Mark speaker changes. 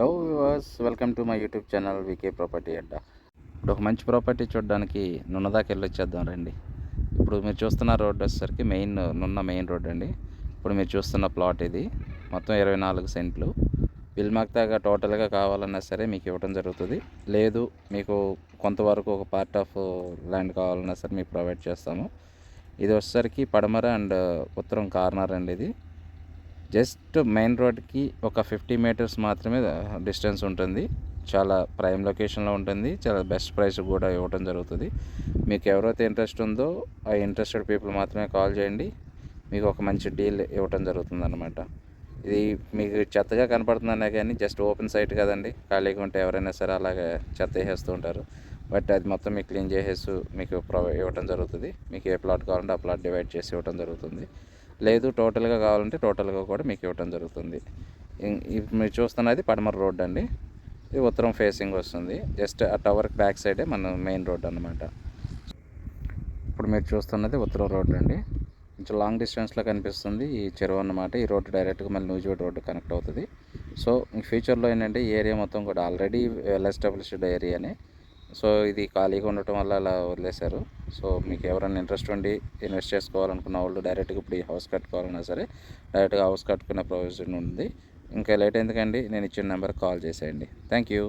Speaker 1: Hello viewers, welcome to my YouTube channel VK property Adda. ఇప్పుడు ఒక మంచి ప్రాపర్టీ చూడడానికి నున్న దాకా వెళ్ళొచ్చేద్దాం రండి. ఇప్పుడు మీరు చూస్తున్న రోడ్ వచ్చేసరికి నున్న మెయిన్ రోడ్ అండి. ఇప్పుడు మీరు చూస్తున్న ప్లాట్ ఇది మొత్తం 24 సెంట్లు. బిల్మాక్తాగా టోటల్గా కావాలన్నా సరే మీకు ఇవ్వడం జరుగుతుంది. లేదు మీకు కొంతవరకు ఒక పార్ట్ ఆఫ్ ల్యాండ్ కావాలన్నా సరే మీకు ప్రొవైడ్ చేస్తాము. ఇది వచ్చేసరికి పడమర అండ్ ఉత్తరం కార్నర్ అండి. ఇది జస్ట్ మెయిన్ రోడ్కి ఒక 50 మీటర్స్ మాత్రమే డిస్టెన్స్ ఉంటుంది. చాలా ప్రైమ్ లొకేషన్లో ఉంటుంది. చాలా బెస్ట్ ప్రైస్ కూడా ఇవ్వడం జరుగుతుంది. మీకు ఎవరైతే ఇంట్రెస్ట్ ఉందో ఆ ఇంట్రెస్టెడ్ పీపుల్ మాత్రమే కాల్ చేయండి. మీకు ఒక మంచి డీల్ ఇవ్వడం జరుగుతుంది అన్నమాట. ఇది మీకు చెత్తగా కనపడుతుందనే కానీ జస్ట్ ఓపెన్ సైట్ కదండి. ఖాళీగా ఉంటే ఎవరైనా సరే అలాగే చెత్త వేసేస్తూ ఉంటారు. బట్ అది మొత్తం మీకు క్లీన్ చేసేసి మీకు ఇవ్వడం జరుగుతుంది. మీకు ఏ ప్లాట్ కావాలంటే ఆ ప్లాట్ డివైడ్ చేసి ఇవ్వడం జరుగుతుంది. లేదు టోటల్గా కావాలంటే టోటల్గా కూడా మీకు ఇవ్వడం జరుగుతుంది. మీరు చూస్తున్నది పడమర రోడ్ అండి. ఇది ఉత్తరం ఫేసింగ్ వస్తుంది. జస్ట్ ఆ టవర్కి బ్యాక్ సైడే మన మెయిన్ రోడ్ అన్నమాట. ఇప్పుడు మీరు చూస్తున్నది ఉత్తరం రోడ్ అండి. కొంచెం లాంగ్ డిస్టెన్స్లో కనిపిస్తుంది ఈ చెరువు అన్నమాట. ఈ రోడ్డు డైరెక్ట్గా మళ్ళీ నూజివీడు రోడ్డు కనెక్ట్ అవుతుంది. సో ఈ ఫ్యూచర్లో ఏంటంటే ఈ ఏరియా మొత్తం కూడా ఆల్రెడీ వెల్ ఎస్టాబ్లిష్డ్ ఏరియానే. సో ఇది ఖాళీగా ఉండటం వల్ల అలా వదిలేశారు. సో మీకు ఎవరైనా ఇంట్రెస్ట్ ఉండి ఇన్వెస్ట్ చేసుకోవాలనుకున్న వాళ్ళు డైరెక్ట్గా ఇప్పుడు ఈ హౌస్ కట్టుకోవాలన్నా సరే డైరెక్ట్గా హౌస్ కట్టుకునే ప్రొవిజన్ ఉంది. ఇంకా లేట్ ఎందుకండి, నేను ఇచ్చిన నెంబర్కి కాల్ చేసేయండి. Thank you.